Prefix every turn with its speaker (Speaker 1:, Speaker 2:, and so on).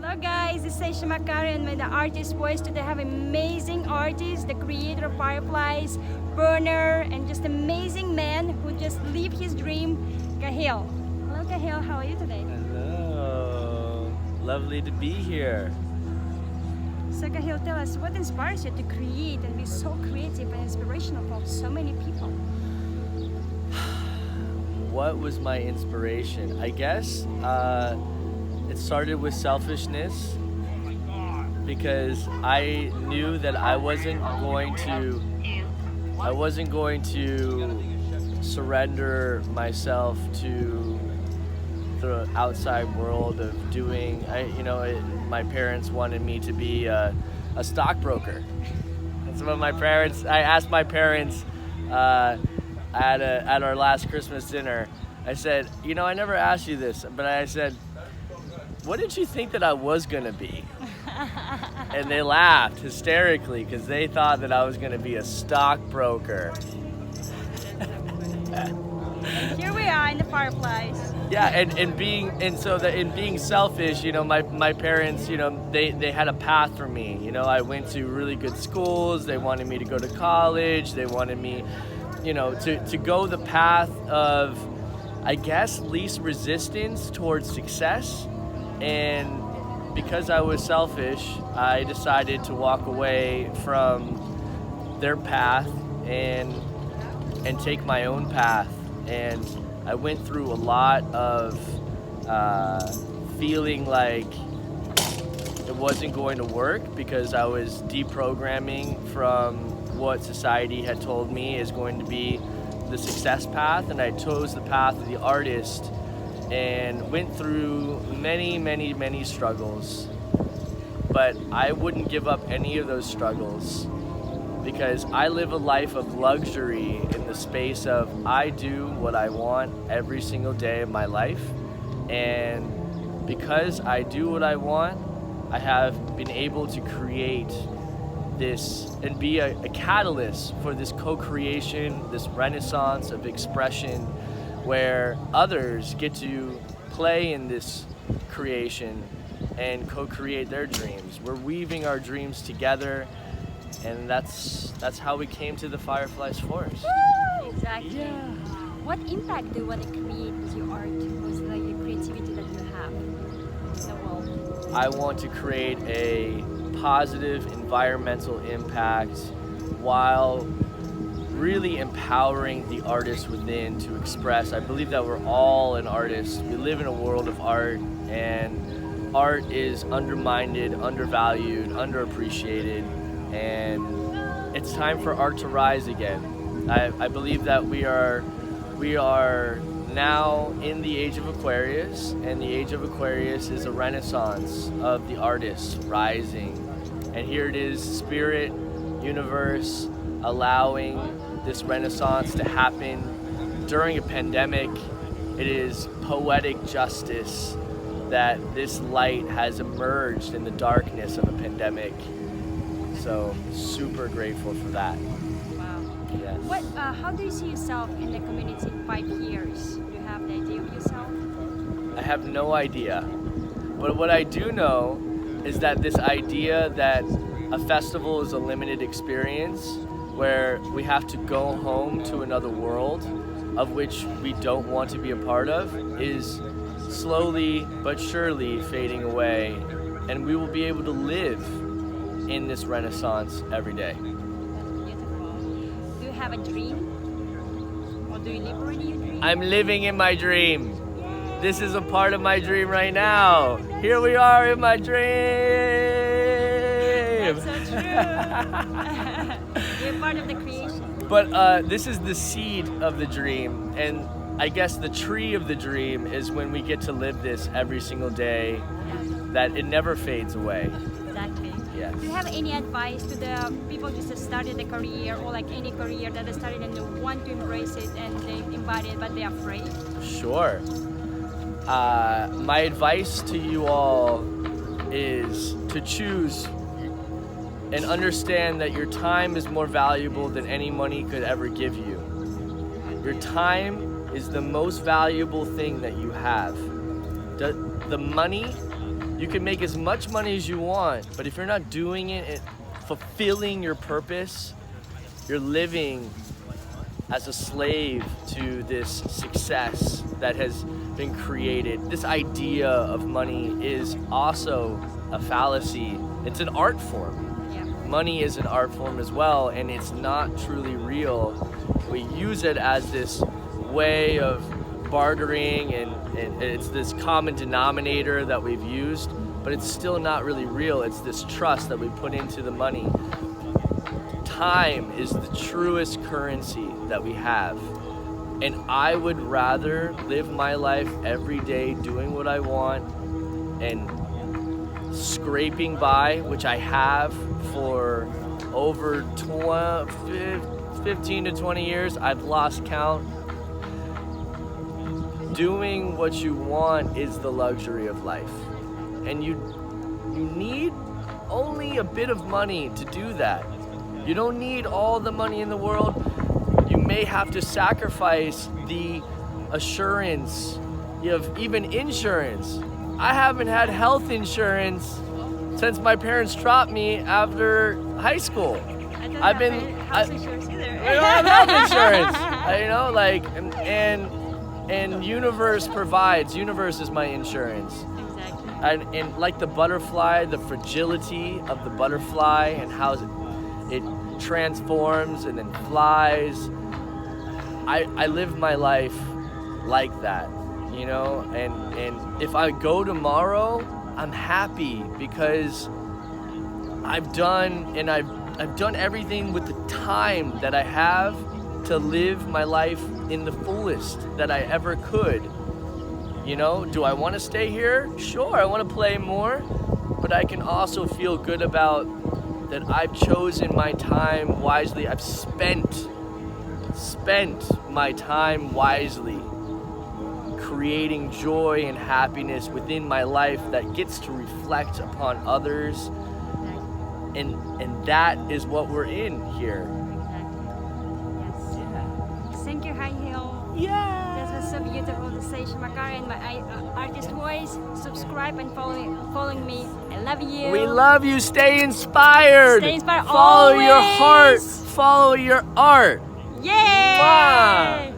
Speaker 1: Hello guys, this is Aisha Makara and the artist voice. Today I have amazing artists, the creator of Fireflies, Burner, and just amazing man who just lived his dream, Kahil. Hello Kahil, how are you today?
Speaker 2: Hello, lovely to be here.
Speaker 1: So Kahil, tell us what inspires you to create and be so creative and inspirational for so many people?
Speaker 2: What was my inspiration? I guess it started with selfishness because I knew that I wasn't going to surrender myself to the outside world of doing. My parents wanted me to be a stockbroker. That's what my parents. I asked my parents at our last Christmas dinner. I said, I never asked you this, but I said, what did you think that I was gonna be? And they laughed hysterically because they thought that I was gonna be a stockbroker.
Speaker 1: And here we are in the Fireflies.
Speaker 2: Yeah, in being selfish, my parents, they had a path for me. I went to really good schools. They wanted me to go to college. They wanted me, to go the path of, I guess, least resistance towards success. And because I was selfish, I decided to walk away from their path and take my own path. And I went through a lot of feeling like it wasn't going to work because I was deprogramming from what society had told me is going to be the success path, and I chose the path of the artist and went through many, many, many struggles. But I wouldn't give up any of those struggles because I live a life of luxury in the space of I do what I want every single day of my life. And because I do what I want, I have been able to create this and be a catalyst for this co-creation, this renaissance of expression where others get to play in this creation and co-create their dreams. We're weaving our dreams together, and that's how we came to the Firefly Forest.
Speaker 1: Exactly.
Speaker 2: Yeah.
Speaker 1: What impact do you want to create with your art, with like the creativity that you have in the world?
Speaker 2: I want to create a positive environmental impact while really empowering the artist within to express. I believe that we're all an artist. We live in a world of art, and art is undermined, undervalued, underappreciated, and it's time for art to rise again. I believe that we are now in the Age of Aquarius, and the Age of Aquarius is a renaissance of the artists rising. And here it is, spirit, universe, allowing this renaissance to happen during a pandemic. It is poetic justice that this light has emerged in the darkness of a pandemic. So super grateful for that.
Speaker 1: Wow.
Speaker 2: Yes.
Speaker 1: How do you see yourself in the community in 5 years? Do you have the idea of yourself?
Speaker 2: I have no idea. But what I do know is that this idea that a festival is a limited experience where we have to go home to another world of which we don't want to be a part of is slowly but surely fading away, and we will be able to live in this renaissance every day.
Speaker 1: Beautiful. Do you have a dream? Or do you live already your dream?
Speaker 2: I'm living in my dream.
Speaker 1: Yay!
Speaker 2: This is a part of my dream right now. Here we are in my dream.
Speaker 1: That's so true. You're part of the creation.
Speaker 2: But this is the seed of the dream, and I guess the tree of the dream is when we get to live this every single day, that it never fades away.
Speaker 1: Exactly.
Speaker 2: Yes.
Speaker 1: Do you have any advice to the people just started a career or like any career that they started and they want to embrace it and they embody it but they're afraid?
Speaker 2: Sure. My advice to you all is to choose and understand that your time is more valuable than any money could ever give you. Your time is the most valuable thing that you have. The money You can make as much money as you want, but if you're not doing it and fulfilling your purpose, you're living as a slave to this success that has been created. This idea of money is also a fallacy. It's an art form.
Speaker 1: Yeah.
Speaker 2: Money is an art form as well, and it's not truly real. We use it as this way of bartering, and it's this common denominator that we've used, but it's still not really real. It's this trust that we put into the money. Time is the truest currency that we have. And I would rather live my life every day doing what I want and scraping by, which I have for over 15 to 20 years. I've lost count. Doing what you want is the luxury of life. And you need only a bit of money to do that. You don't need all the money in the world. You may have to sacrifice the assurance. You have even insurance. I haven't had health insurance since my parents dropped me after high school.
Speaker 1: I don't have house insurance either.
Speaker 2: I don't have health insurance. And Universe provides. Universe is my insurance.
Speaker 1: Exactly.
Speaker 2: And like the butterfly, the fragility of the butterfly and how it transforms and then flies. I live my life like that, you know, and if I go tomorrow, I'm happy because I've done everything with the time that I have to live my life in the fullest that I ever could. You know, do I want to stay here? Sure, I want to play more, but I can also feel good about that I've chosen my time wisely. I've spent my time wisely, creating joy and happiness within my life that gets to reflect upon others. And that is what we're in here.
Speaker 1: Exactly. Yes.
Speaker 2: Yeah.
Speaker 1: Thank you, Kahil.
Speaker 2: Yeah.
Speaker 1: That was so beautiful to say, Makara and my artist voice. Subscribe and following me. I love you.
Speaker 2: We love you. Stay inspired.
Speaker 1: Stay inspired
Speaker 2: Follow your
Speaker 1: always.
Speaker 2: heart. Follow your art.
Speaker 1: Yay!
Speaker 2: Mwah.